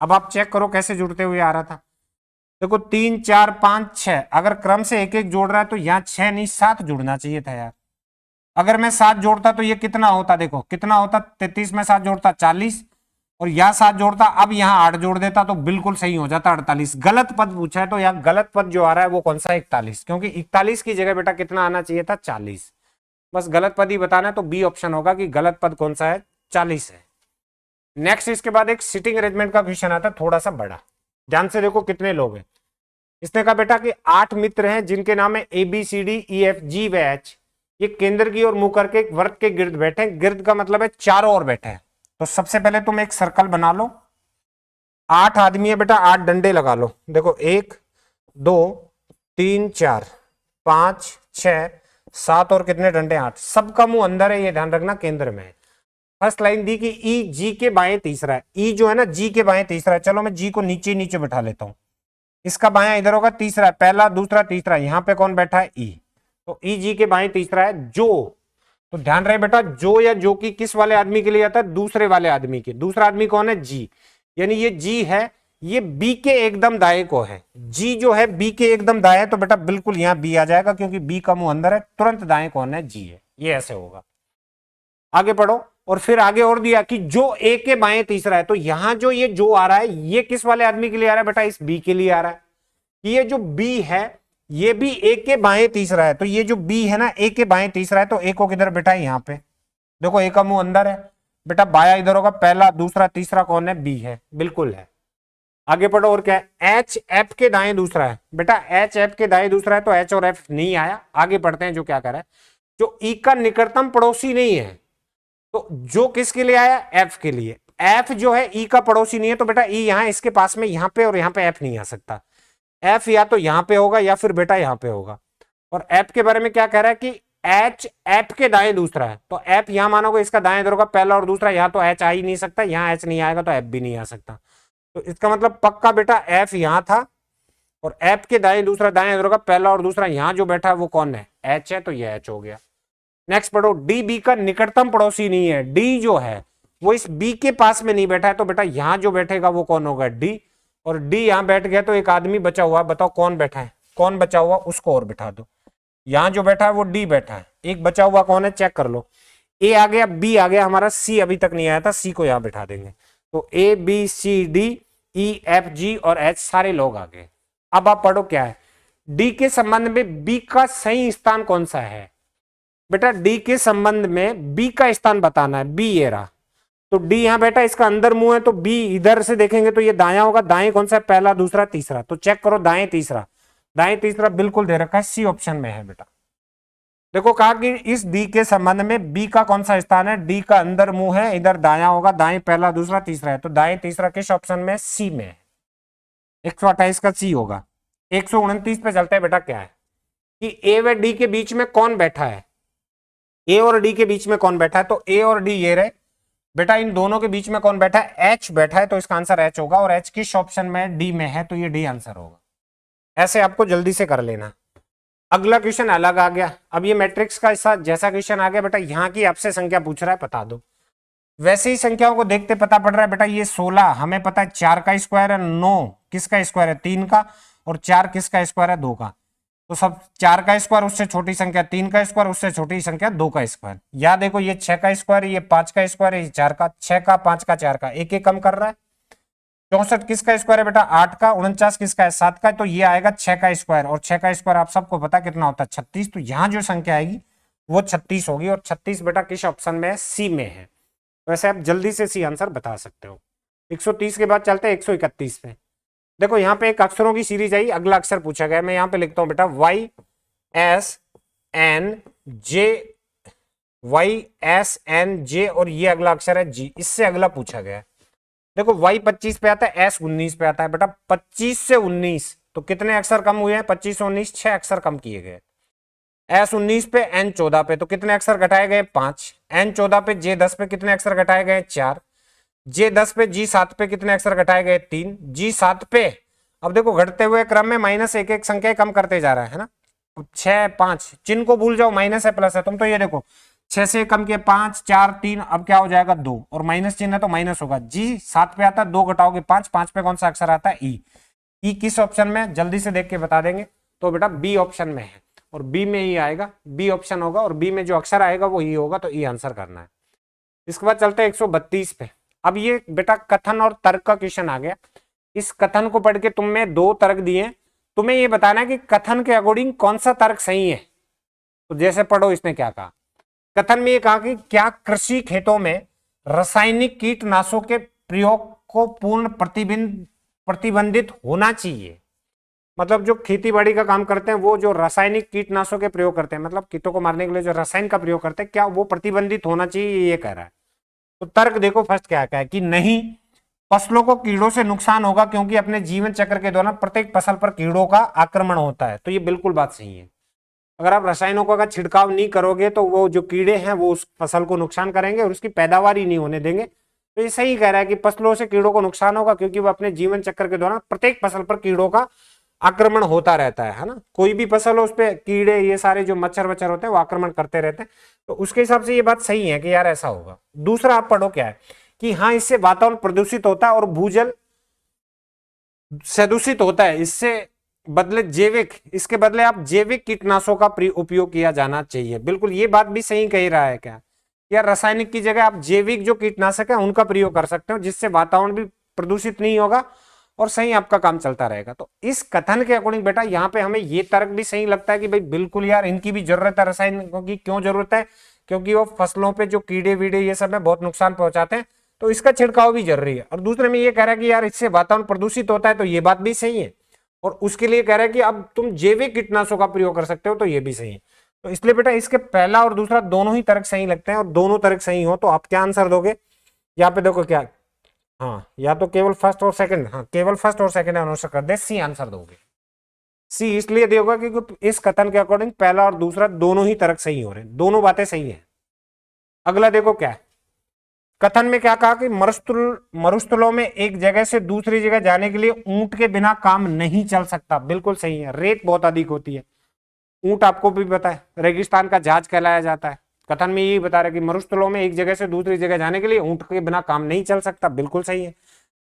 अब आप चेक करो कैसे जुड़ते हुए आ रहा था। देखो 3 4 5 6, अगर क्रम से एक एक जोड़ रहा है तो यहाँ 6 नहीं 7 जुड़ना चाहिए था यार। अगर मैं 7 जोड़ता तो ये कितना होता, देखो कितना होता, 33 में 7 जोड़ता 40, और यहाँ 7 जोड़ता, अब यहाँ 8 जोड़ देता तो बिल्कुल सही हो जाता 48। गलत पद पूछा है तो यहाँ गलत पद जो आ रहा है वो कौन सा, 41, क्योंकि 41 की जगह बेटा कितना आना चाहिए था, 40। बस गलत पद ही बताना है तो बी ऑप्शन होगा कि गलत पद कौन सा है, 40 है। नेक्स्ट इसके बाद एक सिटिंग अरेंजमेंट का क्वेश्चन आता है, थोड़ा सा बड़ा, ध्यान से देखो कितने लोग हैं। इसने कहा बेटा कि 8 मित्र हैं जिनके नाम है ABCDEFG व H। ये केंद्र की ओर मुंह करके एक वृत्त के गिर्द बैठे, गिर्द का मतलब है चारों ओर बैठे हैं। तो सबसे पहले तुम एक सर्कल बना लो, 8 आदमी है बेटा, 8 डंडे लगा लो। देखो 1 2 3 4 5 6 7 और कितने डंडे, 8। सबका मुंह अंदर है, ये ध्यान रखना, केंद्र में है। फर्स्ट लाइन दी कि ई जी के बाएं तीसरा है, ई जो है ना जी के बाएं तीसरा है। चलो मैं जी को नीचे नीचे बैठा लेता हूं, इसका बायां इधर होगा, तीसरा है, पहला दूसरा तीसरा, यहां पे कौन बैठा है, ई। तो ई जी के बाएं तीसरा है जो। तो ध्यान रहे बेटा, जो या जो की किस वाले आदमी के लिए आता है, दूसरे वाले आदमी के। दूसरा आदमी कौन है, जी, यानी ये जी है, ये बी के एकदम दाएं को है। जी जो है बी के एकदम दाएं, तो बेटा बिल्कुल यहां बी आ जाएगा क्योंकि बी का मुंह अंदर है, तुरंत दाएं कौन है, जी है। ये ऐसे होगा। आगे पढ़ो, और फिर आगे और दिया कि जो ए के बाएं तीसरा है। तो यहां जो ये जो आ रहा है ये किस वाले आदमी के लिए आ रहा है बेटा, इस बी के लिए आ रहा है। ये जो बी है ये भी ए के बाएं तीसरा है, तो ये जो बी है ना ए के बाएं तीसरा है, तो ए को किधर बेटा, यहां पे। देखो ए का मुंह अंदर है बेटा, बाया इधर होगा, पहला दूसरा तीसरा कौन है, बी है, बिल्कुल है। आगे पढ़ो, और क्या है, एच एफ के दाएं दूसरा है बेटा, एच एफ के दाएं दूसरा है, तो एच और एफ नहीं आया। आगे पढ़ते हैं जो क्या कर रहा है, जो ई का निकटतम पड़ोसी नहीं है, तो जो किसके लिए आया, एफ के लिए। एफ जो है ई का पड़ोसी नहीं है, तो बेटा ई यहां इसके पास में, यहां पे, और यहां पे एफ नहीं आ सकता। एफ या तो यहां पे होगा या फिर बेटा यहां पे होगा। और एफ के बारे में क्या कह रहा है कि एच एफ के दाएं दूसरा है, तो एफ यहां मानोगे इसका दाएं इधर का पहला और दूसरा, यहां तो एच आ ही नहीं सकता, यहां एच नहीं आएगा तो एफ भी नहीं आ सकता, तो इसका मतलब पक्का बेटा एफ यहां था और एफ के दाएं दूसरा, दाएं इधर का पहला और दूसरा, यहां जो बैठा है वो कौन है, एच है, तो ये एच हो गया। नेक्स्ट पढ़ो, डी बी का निकटतम पड़ोसी नहीं है, डी जो है वो इस बी के पास में नहीं बैठा है, तो बेटा यहां जो बैठेगा वो कौन होगा, डी, और डी यहां बैठ गया तो एक आदमी बचा हुआ, बताओ कौन बैठा है, कौन बचा हुआ, उसको और बिठा दो। यहां जो बैठा है वो डी बैठा है, एक बचा हुआ कौन है, चेक कर लो, ए आ गया, बी आ गया, हमारा सी अभी तक नहीं आया था, सी को यहां बिठा देंगे, तो A B C D E F G और एच सारे लोग आ गए। अब आप पढ़ो क्या है, डी के संबंध में बी का सही स्थान कौन सा है, बेटा डी के संबंध में बी का स्थान बताना है, बी ये रहा, तो डी यहां बेटा इसका अंदर मुंह है, तो बी इधर से देखेंगे तो ये दाया होगा, दाएं कौन सा है, पहला दूसरा तीसरा, तो चेक करो दाएं तीसरा, दाएं तीसरा बिल्कुल दे रखा है, सी ऑप्शन में है बेटा। देखो कहा कि इस डी के संबंध में बी का कौन सा स्थान है, डी का अंदर मुंह है, इधर दाया होगा, दाएं पहला दूसरा तीसरा है, तो दाएं तीसरा किस ऑप्शन में, सी में है, 128 का सी होगा। 129 पे चलते हैं बेटा, क्या है कि ए व डी के बीच में कौन बैठा है, ए और डी के बीच में कौन बैठा है, तो ए और डी ये रहे बेटा, इन दोनों के बीच में कौन बैठा है, एच बैठा है, तो इसका आंसर एच होगा, और एच किस ऑप्शन में, डी में है, तो ये डी आंसर होगा। ऐसे आपको जल्दी से कर लेना। अगला क्वेश्चन अलग आ गया, अब ये मैट्रिक्स का हिस्सा जैसा क्वेश्चन आ गया बेटा, यहाँ की आपसे संख्या पूछ रहा है, बता दो। वैसे ही संख्याओं को देखते पता पड़ रहा है बेटा, ये 16 हमें पता है 4 का स्क्वायर है, 9 किसका स्क्वायर है, 3 का, और 4 किसका स्क्वायर है, 2 का, तो सब 4 का स्क्वायर उससे छोटी संख्या, 3 का स्क्वायर उससे छोटी संख्या, 2 का स्क्वायर। या देखो ये 6 का स्क्वायर, ये 5 का स्क्वायर, ये 4 का, 6 का 5 का 4 का, एक एक कम कर रहा है। 64 किसका स्क्वायर है बेटा, 8 का, 49 किसका है, 7 का, तो ये आएगा 6 का स्क्वायर, और 6 का स्क्वायर आप सबको पता कितना होता है, 36, तो यहाँ जो संख्या आएगी वो 36 होगी, और 36 बेटा किस ऑप्शन में है, सी में है। वैसे आप जल्दी से सी आंसर बता सकते हो। 130 के बाद चलते हैं 131 पे। देखो यहाँ पे एक अक्षरों की सीरीज आई, अगला अक्षर पूछा गया, मैं यहाँ पे लिखता हूँ बेटा वाई एस एन जे, और ये अगला अक्षर है जी, इससे अगला पूछा गया है। देखो y 25 पे आता है, s 19 पे आता है बेटा, 25 से 19 तो कितने अक्षर कम हुए हैं, 25 से 19 6 अक्षर कम किए गए। s 19 पे n 14 पे तो कितने अक्षर घटाए गए, 5, n 14 पे j 10 पे कितने अक्षर घटाए गए, 4, j 10 पे g 7 पे कितने अक्षर घटाए गए, 3, g 7 पे, अब देखो घटते हुए क्रम में माइनस एक एक संख्या कम करते जा रहा है ना, 6 5 चिन्ह को भूल जाओ, माइनस है प्लस है, तुम तो ये देखो 6 से कम के 5 4 3, अब क्या हो जाएगा 2, और माइनस चिन्ह है तो माइनस होगा, जी 7 पे आता है, 2 घटाओगे 5, 5 पे कौन सा अक्षर आता है, ई, ई किस ऑप्शन में, जल्दी से देख के बता देंगे, तो बेटा बी ऑप्शन में है, और बी में ही आएगा, बी ऑप्शन होगा, और बी में जो अक्षर आएगा वो ई होगा, तो ई आंसर करना है। इसके बाद चलते हैं 132 पे। अब ये बेटा कथन और तर्क का क्वेश्चन आ गया, इस कथन को पढ़ के तुम्हें 2 तर्क दिए, तुम्हें ये बताना है कि कथन के अकॉर्डिंग कौन सा तर्क सही है। तो जैसे पढ़ो, इसने क्या कहा, कथन में ये कहा कि क्या कृषि खेतों में रासायनिक कीटनाशकों के प्रयोग को पूर्ण प्रतिबंधित होना चाहिए, मतलब जो खेती बाड़ी का काम करते हैं वो जो रासायनिक कीटनाशकों के प्रयोग करते हैं, मतलब कीटों को मारने के लिए जो रसायन का प्रयोग करते हैं, क्या वो प्रतिबंधित होना चाहिए, ये कह रहा है। तो तर्क देखो फर्स्ट क्या है कि नहीं, फसलों को कीड़ों से नुकसान होगा क्योंकि अपने जीवन चक्र के दौरान प्रत्येक फसल पर कीड़ों का आक्रमण होता है, तो ये बिल्कुल बात सही है। अगर आप रसायनों का छिड़काव नहीं करोगे तो वो जो कीड़े हैं वो उस फसल को नुकसान करेंगे और उसकी पैदावार ही नहीं होने देंगे, तो ये सही कह रहा है कि फसलों से कीड़ों को नुकसान होगा क्योंकि वो अपने जीवन चक्र के दौरान प्रत्येक फसल पर कीड़ों का आक्रमण होता रहता है ना, कोई भी फसल हो उस पर कीड़े ये सारे जो मच्छर वच्छर होते हैं वो आक्रमण करते रहते हैं, तो उसके हिसाब से ये बात सही है कि यार ऐसा होगा। दूसरा आप पढ़ो क्या है कि हाँ इससे वातावरण प्रदूषित होता है और भूजल सदूषित होता है, इससे बदले जैविक, इसके बदले आप जैविक कीटनाशकों का उपयोग किया जाना चाहिए। बिल्कुल ये बात भी सही कह रहा है क्या, या रासायनिक की जगह आप जैविक जो कीटनाशक है उनका प्रयोग कर सकते हो, जिससे वातावरण भी प्रदूषित नहीं होगा और सही आपका काम चलता रहेगा। तो इस कथन के अकॉर्डिंग बेटा यहाँ पे हमें ये तर्क भी सही लगता है कि भाई बिल्कुल यार इनकी भी जरूरत है, रासायनिकों की क्यों जरूरत है, क्योंकि वो फसलों पे जो कीड़े वीड़े ये सब है बहुत नुकसान पहुंचाते हैं, तो इसका छिड़काव भी जरूरी है। और दूसरे में ये कह रहा है कि यार इससे वातावरण प्रदूषित होता है, तो ये बात भी सही है, और उसके लिए कह रहा है कि अब तुम जैविक कीटनाशकों का प्रयोग कर सकते हो, तो ये भी सही है। तो इसलिए बेटा इसके पहला और दूसरा दोनों ही तर्क सही लगते हैं, और दोनों तर्क सही हो तो आप क्या आंसर दोगे, यहाँ पे देखो क्या, हाँ या तो केवल फर्स्ट और सेकंड, हाँ केवल फर्स्ट और सेकंड आंसर कर दे, सी आंसर दोगे। सी इसलिए दिया होगा क्योंकि इस कथन के अकॉर्डिंग पहला और दूसरा दोनों ही तर्क सही हो रहे हैं, दोनों बातें सही है। अगला देखो क्या है, कथन में क्या कहा कि मरुस्थलों में एक जगह से दूसरी जगह जाने के लिए ऊंट के बिना काम नहीं चल सकता। बिल्कुल सही है, रेत बहुत अधिक होती है। ऊंट आपको भी पता है रेगिस्तान का जहाज कहलाया जाता है। कथन में यही बता रहे कि मरुस्थलों में एक जगह से दूसरी जगह जाने के लिए ऊंट के बिना काम नहीं चल सकता। बिल्कुल सही है।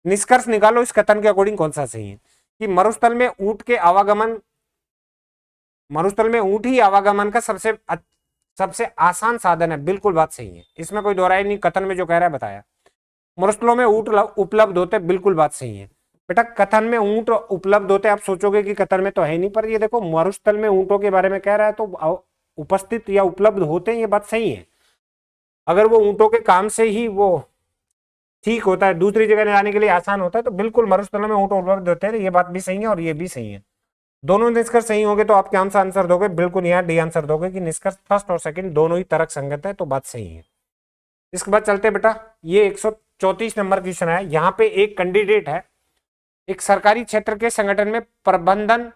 निष्कर्ष निकालो इस कथन के अकॉर्डिंग कौन सा सही है कि मरुस्थल में ऊंट ही आवागमन का सबसे आसान साधन है। बिल्कुल बात सही है, इसमें कोई दोहराई नहीं। कथन में जो कह रहा है बताया, मरुस्थलों में ऊंट उपलब्ध होते, बिल्कुल बात सही है बेटा। कथन में ऊंट उपलब्ध होते, आप सोचोगे कि कथन में तो है नहीं, पर ये देखो मरुस्थल में ऊंटों के बारे में कह रहा है तो उपस्थित या उपलब्ध होते हैं, ये बात सही है। अगर वो ऊंटों के काम से ही वो ठीक होता है, दूसरी जगह जाने के लिए आसान होता है, तो बिल्कुल मरुस्थलों में ऊंट उपलब्ध होते हैं। ये बात भी सही है और ये भी सही है। दोनों निष्कर्ष सही होंगे तो आप कौन सा आंसर दोगे? बिल्कुल यहाँ डी आंसर दोगे कि निष्कर्ष फर्स्ट और सेकंड दोनों ही तर्क संगत है, तो बात सही है। इसके बाद चलते बेटा, ये 134 नंबर क्वेश्चन है। यहाँ पे एक कैंडिडेट है, एक सरकारी क्षेत्र के संगठन में प्रबंधन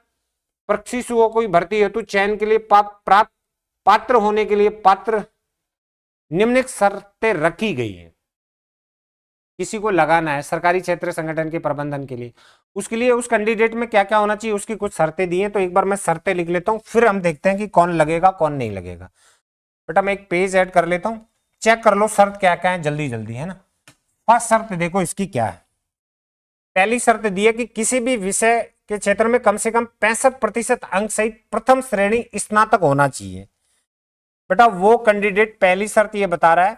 प्रशिक्षुओं को भर्ती हेतु चयन के लिए पात्र होने के लिए निम्नलिखित शर्तें रखी गई है। किसी को लगाना है सरकारी क्षेत्र संगठन के प्रबंधन के लिए, उसके लिए उस कैंडिडेट में क्या क्या होना चाहिए, उसकी कुछ शर्तें दी हैं। तो एक बार मैं शर्तें लिख लेता हूं, फिर हम देखते हैं कि कौन लगेगा कौन नहीं लगेगा। बेटा मैं एक पेज ऐड कर लेता हूं, चेक कर लो शर्त क्या क्या है जल्दी जल्दी, है ना। फर्स्ट शर्त देखो इसकी क्या है। पहली शर्त दी है कि किसी भी विषय के क्षेत्र में कम से कम 65% अंक सहित प्रथम श्रेणी स्नातक होना चाहिए। बेटा वो कैंडिडेट, पहली शर्त ये बता रहा है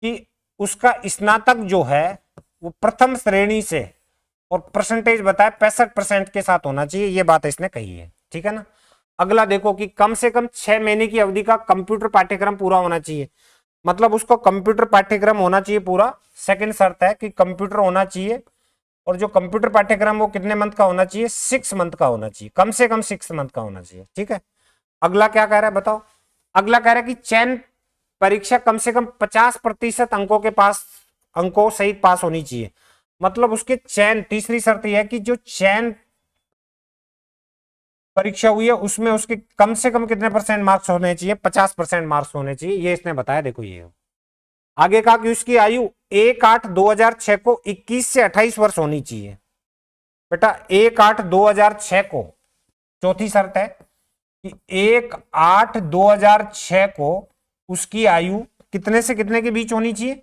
कि उसका स्नातक जो है वो प्रथम श्रेणी से, और परसेंटेज बताए 65% के साथ होना चाहिए। ये बात इसने कही है, ठीक है ना। अगला देखो कि कम से कम 6 महीने की अवधि का कंप्यूटर पाठ्यक्रम पूरा होना चाहिए, मतलब उसको कंप्यूटर पाठ्यक्रम होना चाहिए पूरा। सेकंड शर्त है कि कंप्यूटर होना चाहिए, और जो कंप्यूटर पाठ्यक्रम वो कितने मंथ का होना चाहिए? 6 मंथ का होना चाहिए, कम से कम 6 मंथ का होना चाहिए, ठीक है। अगला क्या कह रहा है बताओ? अगला कह रहा है कि चयन परीक्षा कम से कम 50% अंकों सहित पास होनी चाहिए, मतलब उसके चयन, तीसरी शर्त यह है कि जो चयन परीक्षा हुई है उसमें उसके कम से कम कितने परसेंट मार्क्स होने चाहिए? 50% मार्क्स होने चाहिए, ये इसने बताया। देखो ये आगे कहा कि उसकी आयु 1/8/2006 को 21 से 28 वर्ष होनी चाहिए। बेटा 1/8/2006 को, चौथी शर्त है कि 1/8/2006 को उसकी आयु कितने से कितने के बीच होनी चाहिए?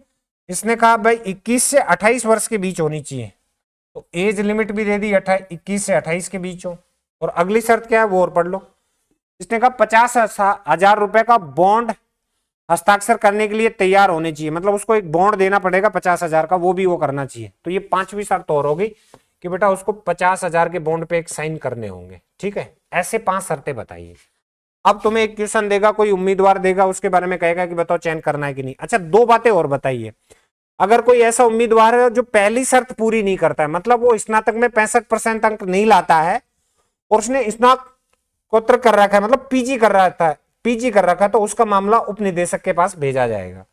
इसने कहा भाई 21 से 28 वर्ष के बीच होनी चाहिए, तो एज लिमिट भी दे दी 21 से 28 के बीच हो। और अगली शर्त क्या है वो और पढ़ लो। इसने कहा 50,000 रुपए का बॉन्ड हस्ताक्षर करने के लिए तैयार होने चाहिए, मतलब उसको एक बॉन्ड देना पड़ेगा 50,000 का, वो भी वो करना चाहिए। तो ये पांचवी शर्त और होगी कि बेटा उसको 50,000 के बॉन्ड पे एक साइन करने होंगे, ठीक है। ऐसे 5 शर्तें बताइए। अब तुम्हें एक क्वेश्चन देगा, कोई उम्मीदवार देगा, उसके बारे में कहेगा कि बताओ चयन करना है कि नहीं। अच्छा 2 बातें और बताइए। अगर कोई ऐसा उम्मीदवार है जो पहली शर्त पूरी नहीं करता है, मतलब वो स्नातक में 65% अंक नहीं लाता है और उसने स्नातकोत्तर कर रखा है, मतलब पीजी कर रखा है, तो उसका मामला उप निदेशक के पास भेजा जाएगा।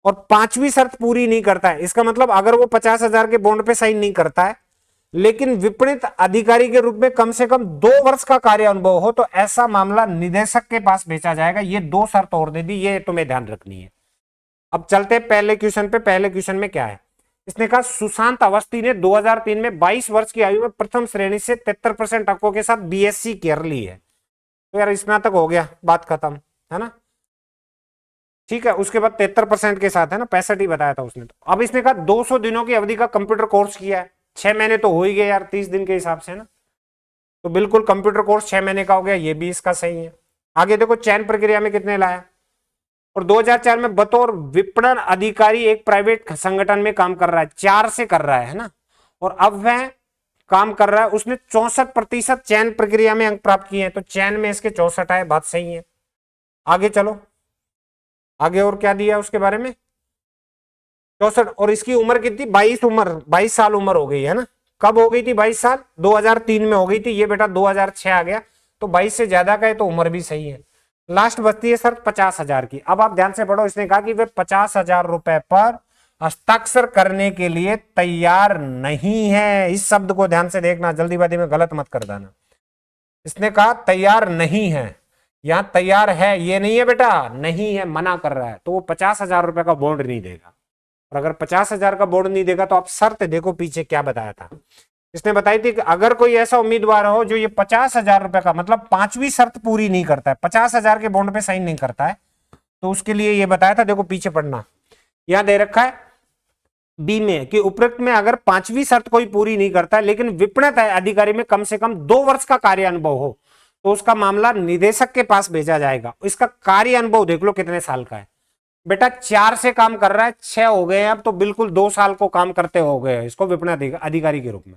और 5वीं शर्त पूरी नहीं करता है, इसका मतलब अगर वो 50,000 के बॉन्ड पे साइन नहीं करता है लेकिन विपणित अधिकारी के रूप में कम से कम 2 वर्ष का कार्य अनुभव हो, तो ऐसा मामला निदेशक के पास भेजा जाएगा। ये 2 शर्त और दे दी, ये तुम्हें ध्यान रखनी है। अब चलते हैं पहले क्वेश्चन पे। पहले क्वेश्चन में क्या है? इसने कहा सुशांत अवस्थी ने 2003 में 22 वर्ष की आयु में प्रथम श्रेणी से 73% अंकों के साथ बीएससी कर ली है। तो यार स्नातक हो गया, बात खत्म, है ना। ठीक है, उसके बाद 73% के साथ, है ना, 65 ही बताया था उसने। तो अब इसने कहा 200 दिनों की अवधि का कंप्यूटर कोर्स किया है। 6 महीने तो हो ही गए यार 30 दिन के हिसाब से, है ना। तो बिल्कुल कंप्यूटर कोर्स 6 महीने का हो गया, ये भी इसका सही है। आगे देखो चयन प्रक्रिया में कितने लाया, और 2004 में बतौर विपणन अधिकारी एक प्राइवेट संगठन में काम कर रहा है, 4 से कर रहा है ना। और अब वह काम कर रहा है, उसने 64% चयन प्रक्रिया में अंक प्राप्त किए हैं, तो चयन में इसके 64 आए, बात सही है। आगे चलो, आगे और क्या दिया उसके बारे में? 64, और इसकी उम्र कितनी? 22 साल उम्र हो गई है ना। कब हो गई थी 22 साल? 2003 में हो गई थी, ये बेटा 2006 आ गया, तो 22 से ज्यादा का है तो उम्र भी सही है। लास्ट बचती है शर्त 50,000 की। अब आप ध्यान से पढ़ो, इसने कहा कि वे 50,000 रुपए पर हस्ताक्षर करने के लिए तैयार नहीं है। इस शब्द को ध्यान से देखना, जल्दीबाजी में गलत मत कर देना। इसने कहा तैयार नहीं है, यहां तैयार है ये नहीं है बेटा, नहीं है, मना कर रहा है, तो वो 50,000 रुपए का बॉन्ड नहीं देगा। और अगर 50,000 का बॉन्ड नहीं देगा तो आप शर्त देखो पीछे क्या बताया था। इसने बताई थी कि अगर कोई ऐसा उम्मीदवार हो जो ये 50,000 रुपए का मतलब 5वीं शर्त पूरी नहीं करता है, 50,000 के बॉन्ड पे साइन नहीं करता है, तो उसके लिए ये बताया था, देखो पीछे पढ़ना, यहां दे रखा है बी में कि उपरोक्त में अगर 5वीं शर्त कोई पूरी नहीं करता है लेकिन विपणित अधिकारी में कम से कम 2 वर्ष का कार्य अनुभव हो, तो उसका मामला निदेशक के पास भेजा जाएगा। इसका कार्य अनुभव देख लो कितने साल का है बेटा, 4 से काम कर रहा है, 6 हो गए हैं अब, तो बिल्कुल 2 साल को काम करते हो गए इसको विपणन अधिकारी के रूप में,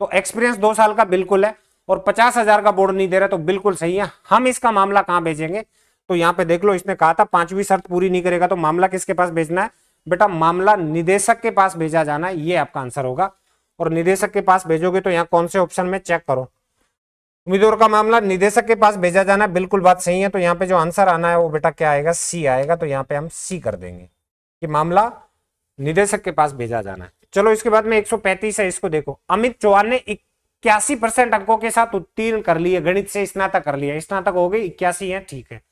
तो एक्सपीरियंस 2 साल का बिल्कुल है। और 50,000 का बोर्ड नहीं दे रहा तो बिल्कुल सही है। हम इसका मामला कहां भेजेंगे, तो यहां पे देख लो, इसने कहा था 5वीं शर्त पूरी नहीं करेगा तो मामला किसके पास भेजना है बेटा, मामला निदेशक के पास भेजा जाना है, ये आपका आंसर होगा। और निदेशक के पास भेजोगे तो यहाँ कौन से ऑप्शन में चेक करो, उम्मीदवार का मामला निदेशक के पास भेजा जाना, बिल्कुल बात सही है। तो यहाँ पे जो आंसर आना है वो बेटा क्या आएगा, सी आएगा। तो यहाँ पे हम सी कर देंगे कि मामला निदेशक के पास भेजा जाना है। चलो इसके बाद में 135 है, इसको देखो, अमित चौहान ने 81% अंकों के साथ उत्तीर्ण कर लिए, गणित से स्नातक कर लिया, स्नातक हो गई 81 है, ठीक है।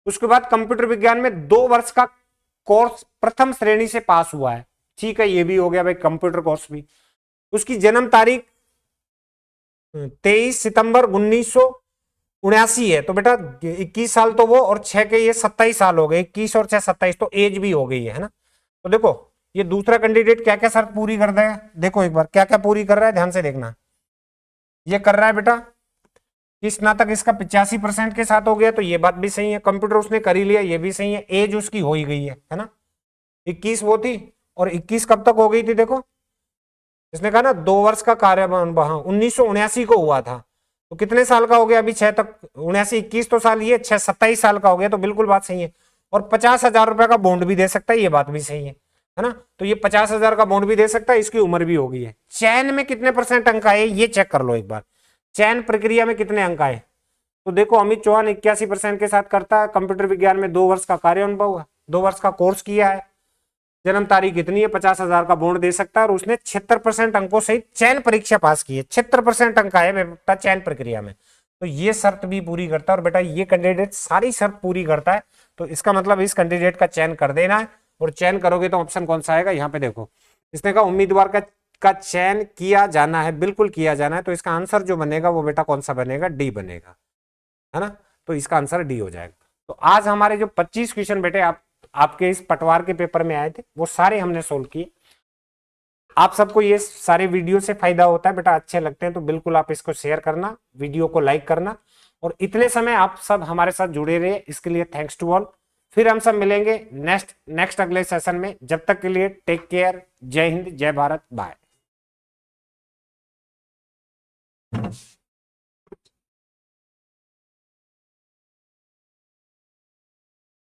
उसके बाद कंप्यूटर विज्ञान में 2 वर्ष का कोर्स प्रथम श्रेणी से पास हुआ है, ठीक है, ये भी हो गया भाई, कंप्यूटर कोर्स भी। उसकी जन्म तारीख 23 सितंबर 1979 है, तो बेटा 21 साल तो वो, और 6 के ये 27 साल हो गए, 21 और 6 27, तो एज भी हो गई है ना। तो देखो ये दूसरा कैंडिडेट क्या क्या शर्त पूरी कर देगा, देखो एक बार क्या क्या पूरी कर रहा है, ध्यान से देखना। ये कर रहा है बेटा कि स्नातक इसका 85% के साथ हो गया, तो ये बात भी सही है, कंप्यूटर उसने कर ही लिया, ये भी सही है, एज उसकी हो ही गई है ना, 21 वो थी, और 21 कब तक हो गई थी, देखो इसने कहा ना 2 वर्ष का कार्य, 1979 को हुआ था, तो कितने साल का हो गया अभी, 6 तक 79, 21 तो साल, ये 6 27 साल का हो गया, तो बिल्कुल बात सही है। और 50,000 रुपए का बॉन्ड भी दे सकता है, ये बात भी सही है ना, तो ये 50,000 का बॉन्ड भी दे सकता है, इसकी उम्र भी हो गई है। चयन में कितने % अंक आए ये चेक कर लो एक बार, चयन प्रक्रिया में कितने अंक आए, तो देखो अमित चौहान 81% के साथ करता है, कंप्यूटर विज्ञान में 2 वर्ष का कार्य अनुभव है, 2 वर्ष का कोर्स किया है, जन्म तारीख इतनी है, 50,000 का बॉन्ड दे सकता है, और उसने 76% अंकों सहित चयन परीक्षा पास की है, 76% अंक आए बेटा चयन प्रक्रिया में, तो ये शर्त भी पूरी करता है। और बेटा ये कैंडिडेट सारी शर्त पूरी करता है, तो इसका मतलब इस कैंडिडेट का चयन कर देना है। और चयन करोगे तो ऑप्शन कौन सा आएगा, यहाँ पे देखो, इसने कहा उम्मीदवार का चयन किया जाना है, बिल्कुल किया जाना है, तो इसका आंसर जो बनेगा वो बेटा कौन सा बनेगा, डी बनेगा, है ना, तो इसका आंसर डी हो जाएगा। तो आज हमारे जो 25 क्वेश्चन बेटे आपके इस पटवार के पेपर में आए थे वो सारे हमने सोल्व किए। आप सबको ये सारे वीडियो से फायदा होता है बेटा, अच्छे लगते हैं तो बिल्कुल आप इसको शेयर करना, वीडियो को लाइक करना, और इतने समय आप सब हमारे साथ जुड़े रहे, इसके लिए थैंक्स टू ऑल। फिर हम सब मिलेंगे नेक्स्ट अगले सेशन में, जब तक के लिए टेक केयर, जय हिंद, जय भारत, बाय।